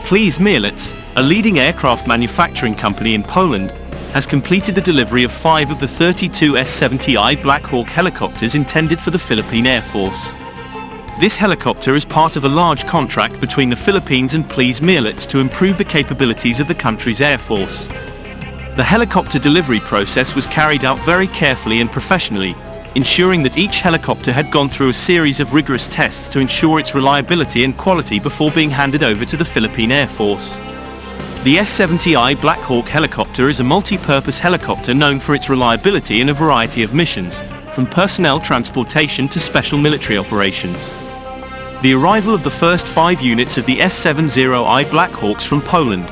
Please Mielec, a leading aircraft manufacturing company in Poland, has completed the delivery of 5 of the 32 S-70i Blackhawk helicopters intended for the Philippine Air Force. This helicopter is part of a large contract between the Philippines and Please Mielec to improve the capabilities of the country's Air Force. The helicopter delivery process was carried out very carefully and professionally, ensuring that each helicopter had gone through a series of rigorous tests to ensure its reliability and quality before being handed over to the Philippine Air Force. The S-70i Blackhawk helicopter is a multi-purpose helicopter known for its reliability in a variety of missions, from personnel transportation to special military operations. The arrival of the first 5 units of the S-70i Blackhawks from Poland.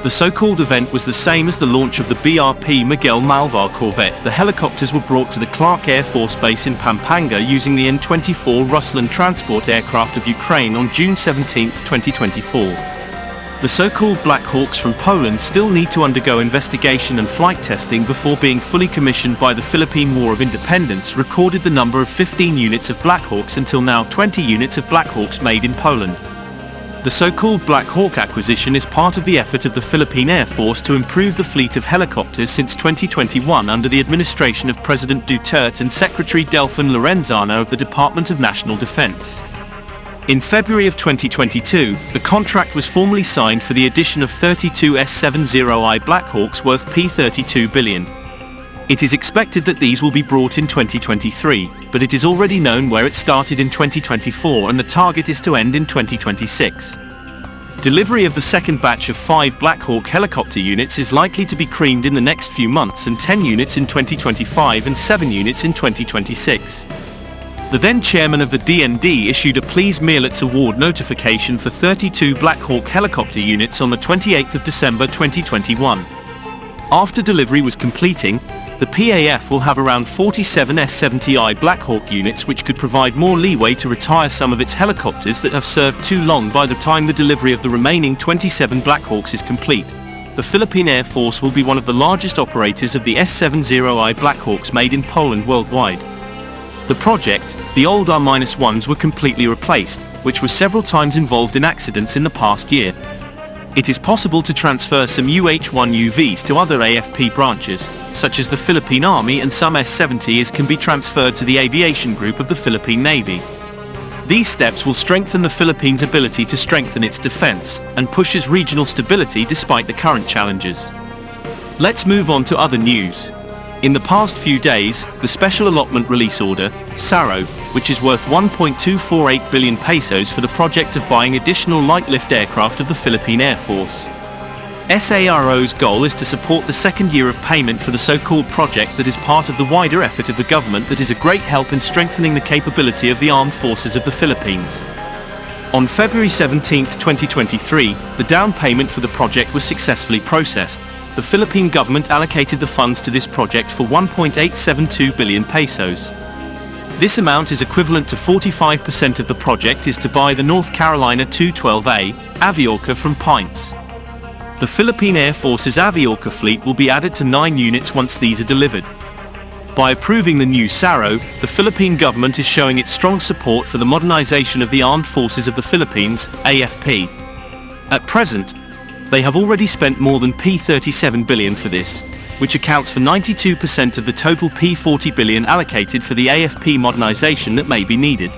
The so-called event was the same as the launch of the BRP Miguel Malvar corvette. The helicopters were brought to the Clark Air Force Base in Pampanga using the N-24 Ruslan transport aircraft of Ukraine on June 17, 2024. The so-called Black Hawks from Poland still need to undergo investigation and flight testing before being fully commissioned by the Philippine War of Independence. Recorded the number of 15 units of Black Hawks until now 20 units of Black Hawks made in Poland. The so-called Black Hawk acquisition is part of the effort of the Philippine Air Force to improve the fleet of helicopters since 2021 under the administration of President Duterte and Secretary Delfin Lorenzana of the Department of National Defense. In February of 2022, the contract was formally signed for the addition of 32 S-70i Blackhawks worth P32 billion. It is expected that these will be brought in 2023, but it is already known where it started in 2024 and the target is to end in 2026. Delivery of the second batch of 5 Blackhawk helicopter units is likely to be creamed in the next few months, and 10 units in 2025 and 7 units in 2026. The then chairman of the DND issued a Please Mielec award notification for 32 Blackhawk helicopter units on the 28th of December 2021. After delivery was completing, the PAF will have around 47 S-70i Blackhawk units, which could provide more leeway to retire some of its helicopters that have served too long. By the time the delivery of the remaining 27 Blackhawks is complete, the Philippine Air Force will be one of the largest operators of the S-70i Blackhawks made in Poland worldwide. The project, the old R-1s were completely replaced, which was several times involved in accidents in the past year. It is possible to transfer some UH-1UVs to other AFP branches, such as the Philippine Army, and some S-70s can be transferred to the aviation group of the Philippine Navy. These steps will strengthen the Philippines' ability to strengthen its defense and pushes regional stability despite the current challenges. Let's move on to other news. In the past few days, the Special Allotment Release Order, SARO, which is worth 1.248 billion pesos for the project of buying additional light-lift aircraft of the Philippine Air Force. SARO's goal is to support the second year of payment for the so-called project that is part of the wider effort of the government that is a great help in strengthening the capability of the armed forces of the Philippines. On February 17, 2023, the down payment for the project was successfully processed. The Philippine government allocated the funds to this project for 1.872 billion pesos. This amount is equivalent to 45% of the project is to buy the North Carolina 212A Aviorca from Pints. The Philippine Air Force's Aviorca fleet will be added to 9 units once these are delivered. By approving the new SARO, the Philippine government is showing its strong support for the modernization of the Armed Forces of the Philippines, AFP. At present, they have already spent more than P37 billion for this, which accounts for 92% of the total P40 billion allocated for the AFP modernization that may be needed.